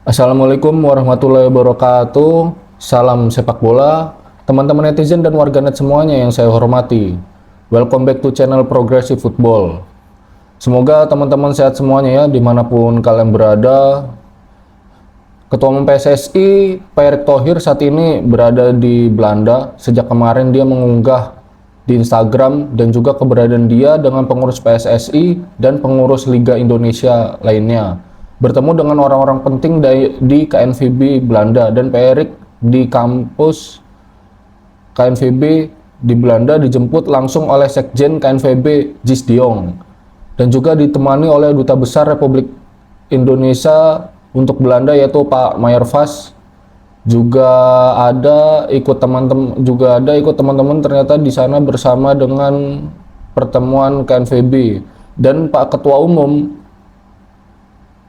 Assalamualaikum warahmatullahi wabarakatuh. Salam sepak bola, teman-teman netizen dan warganet semuanya yang saya hormati. Welcome back to channel Progressive Football. Semoga teman-teman sehat semuanya ya, dimanapun kalian berada. Ketua Umum PSSI, Pak Erick Thohir saat ini berada di Belanda. Sejak kemarin dia mengunggah di Instagram dan juga keberadaan dia dengan pengurus PSSI dan pengurus Liga Indonesia lainnya. Bertemu dengan orang-orang penting di KNVB Belanda, dan Pak Erick di kampus KNVB di Belanda dijemput langsung oleh Sekjen KNVB Jis Diong, dan juga ditemani oleh Duta Besar Republik Indonesia untuk Belanda yaitu Pak Mayervas. Juga ada ikut teman-teman ternyata di sana bersama dengan pertemuan KNVB, dan Pak Ketua Umum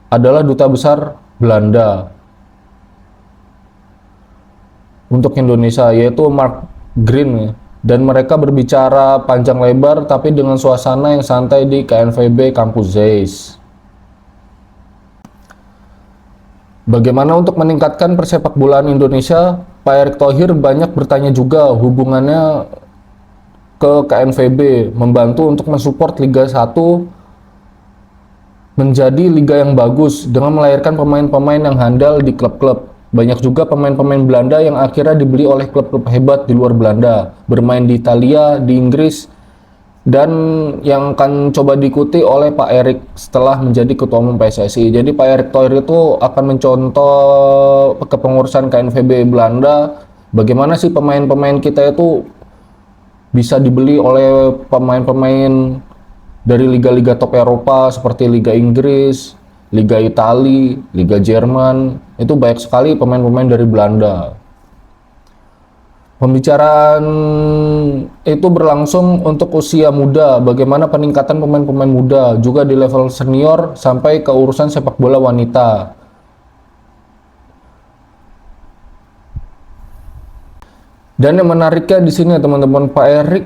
adalah Duta Besar Belanda untuk Indonesia yaitu Mark Green, dan mereka berbicara panjang lebar tapi dengan suasana yang santai di KNVB Kampus Zeiss. Bagaimana untuk meningkatkan persepak bolaan Indonesia? Pak Erick Thohir banyak bertanya juga hubungannya ke KNVB, membantu untuk mensupport Liga 1 menjadi liga yang bagus dengan melahirkan pemain-pemain yang handal di klub-klub. Banyak juga pemain-pemain Belanda yang akhirnya dibeli oleh klub-klub hebat di luar Belanda, bermain di Italia, di Inggris, dan yang akan coba diikuti oleh Pak Erick setelah menjadi Ketua Umum PSSI. Jadi Pak Erick Thohir itu akan mencontoh kepengurusan KNVB Belanda, bagaimana sih pemain-pemain kita itu bisa dibeli oleh pemain-pemain dari liga-liga top Eropa seperti Liga Inggris, Liga Italia, Liga Jerman. Itu banyak sekali pemain-pemain dari Belanda. Pembicaraan itu berlangsung untuk usia muda, bagaimana peningkatan pemain-pemain muda juga di level senior sampai ke urusan sepak bola wanita. Dan yang menariknya di sini teman-teman, Pak Erick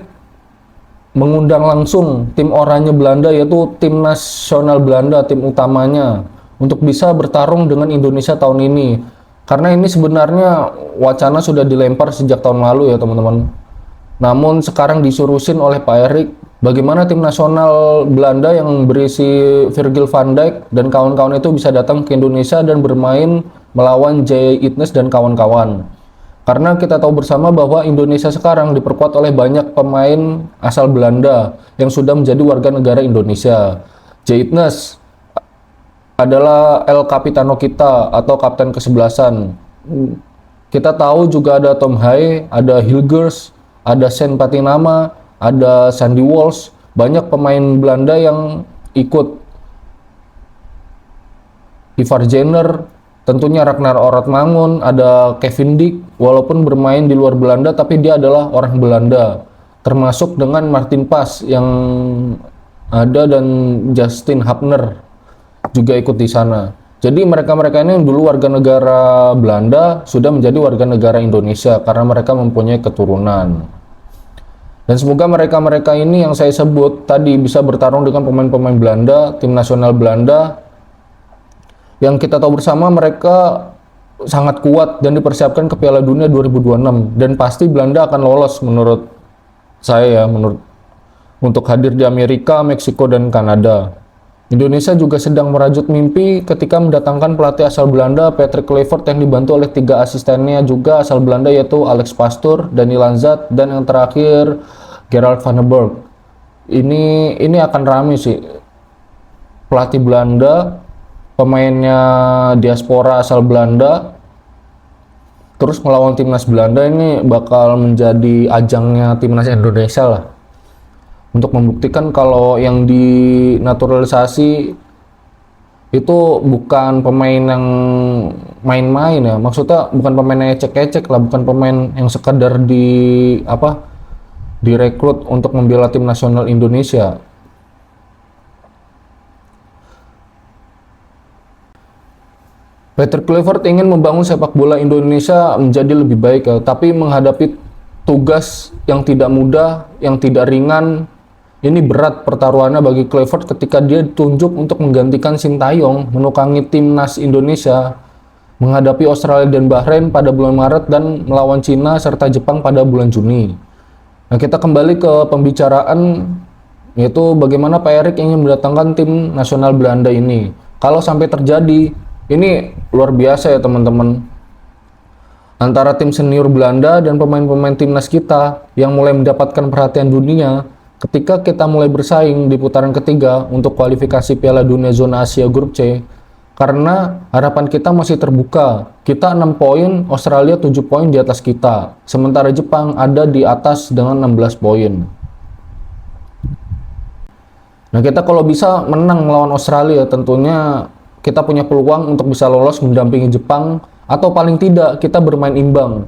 mengundang langsung tim oranye Belanda yaitu tim nasional Belanda, tim utamanya, untuk bisa bertarung dengan Indonesia tahun ini. Karena ini sebenarnya wacana sudah dilempar sejak tahun lalu ya teman-teman. Namun sekarang disurusin oleh Pak Erick bagaimana tim nasional Belanda yang berisi Virgil van Dijk dan kawan-kawan itu bisa datang ke Indonesia dan bermain melawan Jay Itnes dan kawan-kawan. Karena kita tahu bersama bahwa Indonesia sekarang diperkuat oleh banyak pemain asal Belanda yang sudah menjadi warga negara Indonesia. Jaitnes adalah El Capitano kita atau kapten kesebelasan. Kita tahu juga ada Tom Haye, ada Hilgers, ada Sen Patinama, ada Sandy Walsh. Banyak pemain Belanda yang ikut. Ivar Jenner, tentunya Ragnar Oratmangun, ada Kevin Dick, walaupun bermain di luar Belanda tapi dia adalah orang Belanda. Termasuk dengan Martin Pas yang ada dan Justin Hapner juga ikut di sana. Jadi mereka-mereka ini yang dulu warga negara Belanda sudah menjadi warga negara Indonesia karena mereka mempunyai keturunan. Dan semoga mereka-mereka ini yang saya sebut tadi bisa bertarung dengan pemain-pemain Belanda, tim nasional Belanda, yang kita tahu bersama mereka sangat kuat dan dipersiapkan ke Piala Dunia 2026, dan pasti Belanda akan lolos menurut saya ya, untuk hadir di Amerika, Meksiko, dan Kanada. Indonesia juga sedang merajut mimpi ketika mendatangkan pelatih asal Belanda Patrick Kluivert yang dibantu oleh 3 asistennya juga asal Belanda yaitu Alex Pastoor, Dani Lanzat, dan yang terakhir Gerald van den Berg. Ini akan ramai sih, pelatih Belanda, pemainnya diaspora asal Belanda, terus melawan timnas Belanda. Ini bakal menjadi ajangnya timnas Indonesia lah, untuk membuktikan kalau yang dinaturalisasi itu bukan pemain yang main-main ya, maksudnya bukan pemain yang ecek-ecek lah, bukan pemain yang sekedar direkrut untuk membela tim nasional Indonesia. Patrick Kluivert ingin membangun sepak bola Indonesia menjadi lebih baik ya, tapi menghadapi tugas yang tidak mudah, yang tidak ringan. Ini berat pertaruhannya bagi Kluivert ketika dia ditunjuk untuk menggantikan Sintayong menukangi timnas Indonesia. menghadapi Australia dan Bahrain pada bulan Maret dan melawan Cina serta Jepang pada bulan Juni. Nah, kita kembali ke pembicaraan, yaitu bagaimana Pak Erik ingin mendatangkan tim nasional Belanda ini. Kalau sampai terjadi, ini luar biasa ya teman-teman. Antara tim senior Belanda dan pemain-pemain timnas kita yang mulai mendapatkan perhatian dunia ketika kita mulai bersaing di putaran ketiga untuk kualifikasi Piala Dunia Zona Asia Grup C. Karena harapan kita masih terbuka. Kita 6 poin, Australia 7 poin di atas kita. Sementara Jepang ada di atas dengan 16 poin. Nah, kita kalau bisa menang melawan Australia, tentunya kita punya peluang untuk bisa lolos mendampingi Jepang, atau paling tidak kita bermain imbang.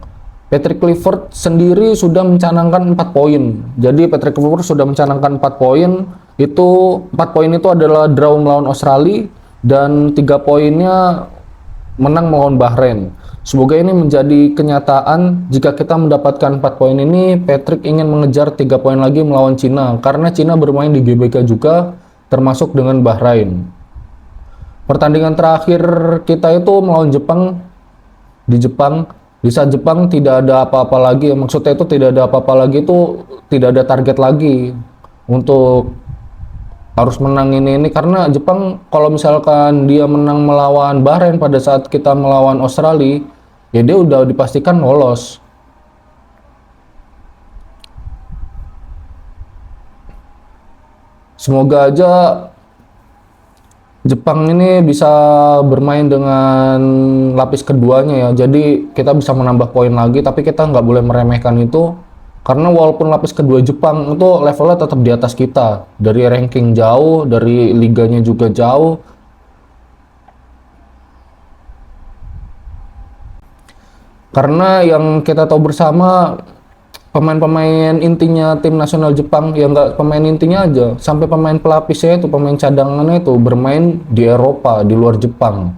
Patrick Clifford sendiri sudah mencanangkan 4 poin. Jadi Patrick Clifford sudah mencanangkan 4 poin. 4 poin itu adalah draw melawan Australia, dan 3 poinnya menang melawan Bahrain. Semoga ini menjadi kenyataan. Jika kita mendapatkan 4 poin ini, Patrick ingin mengejar 3 poin lagi melawan Cina, karena Cina bermain di GBK juga, termasuk dengan Bahrain. Pertandingan terakhir kita itu melawan Jepang di Jepang. Di saat Jepang tidak ada apa-apa lagi, maksudnya itu tidak ada apa-apa lagi, itu tidak ada target lagi untuk harus menang ini karena Jepang kalau misalkan dia menang melawan Bahrain pada saat kita melawan Australia, ya dia udah dipastikan lolos. Semoga aja Jepang ini bisa bermain dengan lapis keduanya ya, jadi kita bisa menambah poin lagi, tapi kita nggak boleh meremehkan itu. Karena walaupun lapis kedua Jepang itu levelnya tetap di atas kita, dari ranking jauh, dari liganya juga jauh. Karena yang kita tahu bersama, pemain-pemain intinya tim nasional Jepang, ya nggak pemain intinya aja, sampai pemain pelapisnya itu, pemain cadangannya itu bermain di Eropa, di luar Jepang.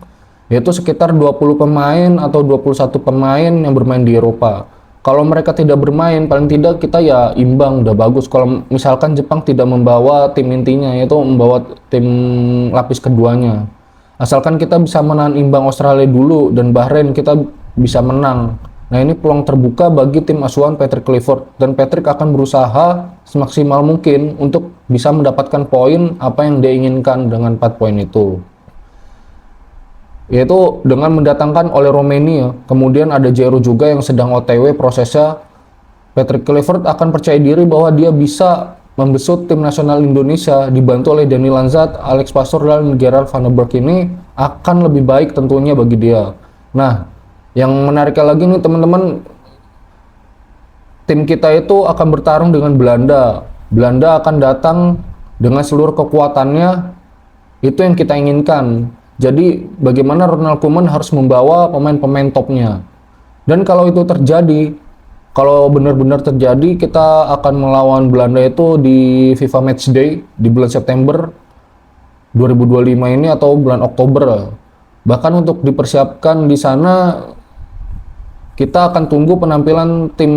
Yaitu sekitar 20 pemain atau 21 pemain yang bermain di Eropa. Kalau mereka tidak bermain, paling tidak kita ya imbang, udah bagus. Kalau misalkan Jepang tidak membawa tim intinya, yaitu membawa tim lapis keduanya. Asalkan kita bisa menahan imbang Australia dulu dan Bahrain, kita bisa menang. Nah, ini peluang terbuka bagi tim asuhan Patrick Clifford. Dan Patrick akan berusaha semaksimal mungkin untuk bisa mendapatkan poin apa yang dia inginkan dengan 4 poin itu. Yaitu dengan mendatangkan oleh Romania. Kemudian ada Jero juga yang sedang OTW prosesnya. Patrick Clifford akan percaya diri bahwa dia bisa membesut tim nasional Indonesia, dibantu oleh Dani Lanzat, Alex Pastor, dan Gerard Van der Berg. Ini akan lebih baik tentunya bagi dia. Nah, yang menariknya lagi nih teman-teman, tim kita itu akan bertarung dengan Belanda. Belanda akan datang dengan seluruh kekuatannya, itu yang kita inginkan. Jadi bagaimana Ronald Koeman harus membawa pemain-pemain topnya. Dan kalau itu terjadi, kalau benar-benar terjadi, kita akan melawan Belanda itu di FIFA Matchday di bulan September 2025 ini atau bulan Oktober. Bahkan untuk dipersiapkan di sana, kita akan tunggu penampilan tim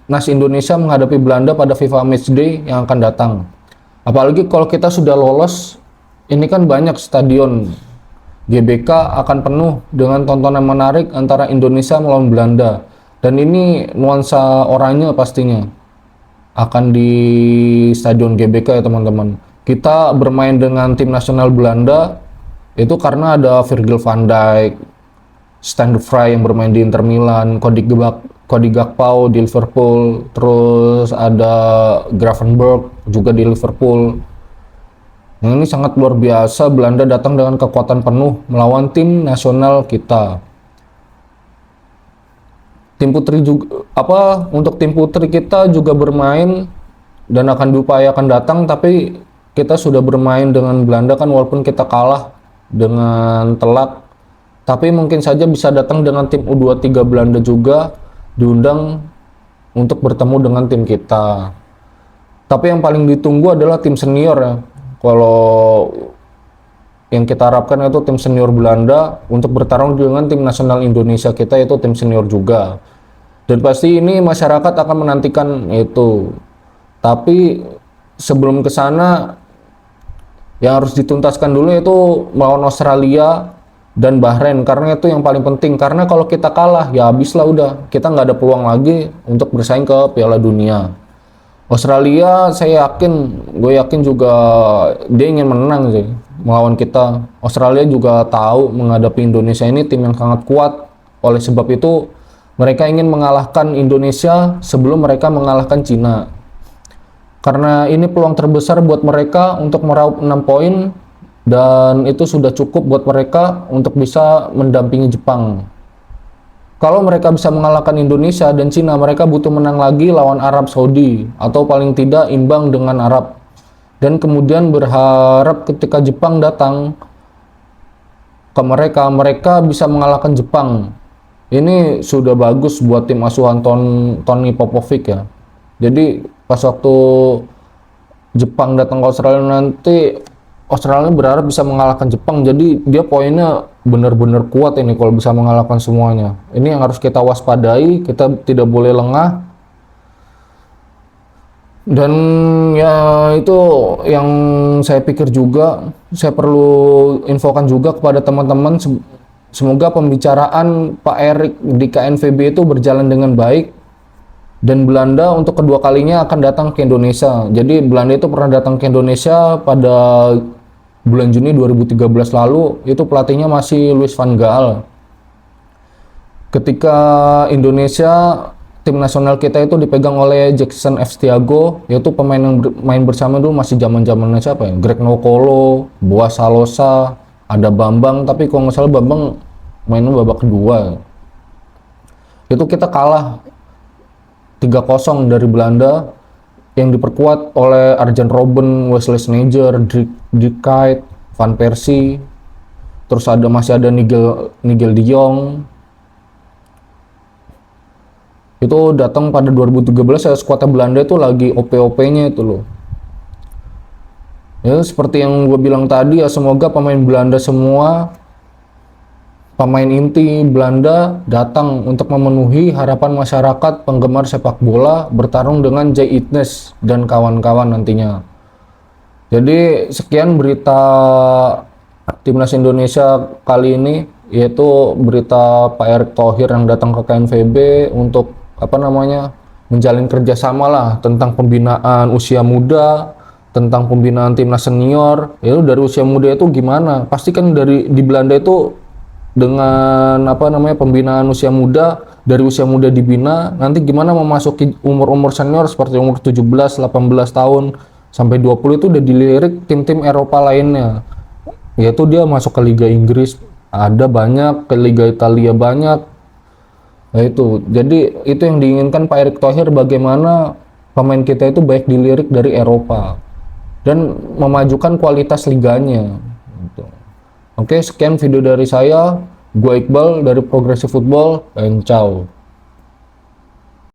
Nas Indonesia menghadapi Belanda pada FIFA Matchday yang akan datang. Apalagi kalau kita sudah lolos, ini kan banyak stadion GBK akan penuh dengan tontonan menarik antara Indonesia melawan Belanda. Dan ini nuansa oranye pastinya akan di stadion GBK ya teman-teman. Kita bermain dengan tim nasional Belanda itu karena ada Virgil van Dijk, Stan de Vrij yang bermain di Inter Milan, Cody Gakpo di Liverpool, terus ada Gravenberch juga di Liverpool. Yang ini sangat luar biasa, Belanda datang dengan kekuatan penuh melawan tim nasional kita. Tim putri juga untuk tim putri kita juga bermain dan akan diupayakan datang, tapi kita sudah bermain dengan Belanda kan, walaupun kita kalah dengan telak, tapi mungkin saja bisa datang dengan tim U23 Belanda juga diundang untuk bertemu dengan tim kita. Tapi yang paling ditunggu adalah tim senior ya. Kalau yang kita harapkan itu tim senior Belanda untuk bertarung dengan tim nasional Indonesia kita, itu tim senior juga. Dan pasti ini masyarakat akan menantikan itu. Tapi sebelum ke sana, yang harus dituntaskan dulu itu melawan Australia dan Bahrain, karena itu yang paling penting. Karena kalau kita kalah ya habis lah, udah kita nggak ada peluang lagi untuk bersaing ke Piala Dunia. Australia saya yakin, gue yakin juga dia ingin menang sih melawan kita. Australia juga tahu menghadapi Indonesia ini tim yang sangat kuat. Oleh sebab itu mereka ingin mengalahkan Indonesia sebelum mereka mengalahkan Cina. Karena ini peluang terbesar buat mereka untuk meraup 6 poin, dan itu sudah cukup buat mereka untuk bisa mendampingi Jepang. Kalau mereka bisa mengalahkan Indonesia dan Cina, mereka butuh menang lagi lawan Arab Saudi atau paling tidak imbang dengan Arab. Dan kemudian berharap ketika Jepang datang ke mereka, mereka bisa mengalahkan Jepang. Ini sudah bagus buat tim asuhan Tony Popovic ya. Jadi pas waktu Jepang datang ke Australia nanti, Australia berharap bisa mengalahkan Jepang. Jadi dia poinnya benar-benar kuat ini kalau bisa mengalahkan semuanya. Ini yang harus kita waspadai, kita tidak boleh lengah. Dan ya itu yang saya pikir juga, saya perlu infokan juga kepada teman-teman, semoga pembicaraan Pak Erik di KNVB itu berjalan dengan baik. Dan Belanda untuk kedua kalinya akan datang ke Indonesia. Jadi Belanda itu pernah datang ke Indonesia pada bulan Juni 2013 lalu, itu pelatihnya masih Louis van Gaal. Ketika Indonesia, tim nasional kita itu dipegang oleh Jackson F. Stiago, yaitu pemain yang main bersama dulu masih zaman-zamannya siapa ya? Greg Nokolo, Boas Salosa, ada Bambang, tapi kalau nggak salah Bambang mainnya babak kedua. Itu kita kalah 3-0 dari Belanda, yang diperkuat oleh Arjen Robben, Wesley Sneijder, Dick Kuyt, Van Persie, terus masih ada Nigel de Jong. Itu datang pada 2013 ya, skuadnya Belanda itu lagi OP-OP-nya itu loh. Ya seperti yang gue bilang tadi ya, semoga pemain Belanda semua, pemain inti Belanda datang untuk memenuhi harapan masyarakat penggemar sepak bola bertarung dengan Jay Itnes dan kawan-kawan nantinya. Jadi sekian berita Timnas Indonesia kali ini, yaitu berita Pak Erick Thohir yang datang ke KNVB untuk menjalin kerjasama lah tentang pembinaan usia muda, tentang pembinaan timnas senior. Itu dari usia muda itu gimana? Pasti kan di Belanda itu dengan pembinaan usia muda, dari usia muda dibina, nanti gimana memasuki umur-umur senior seperti umur 17, 18 tahun sampai 20 itu udah dilirik tim-tim Eropa lainnya. Yaitu dia masuk ke Liga Inggris, ada banyak, ke Liga Italia banyak. Nah itu, jadi itu yang diinginkan Pak Erick Thohir, bagaimana pemain kita itu baik dilirik dari Eropa dan memajukan kualitas liganya. Gitu. Oke, sekian video dari saya. Gue Iqbal dari Progressive Football, and ciao.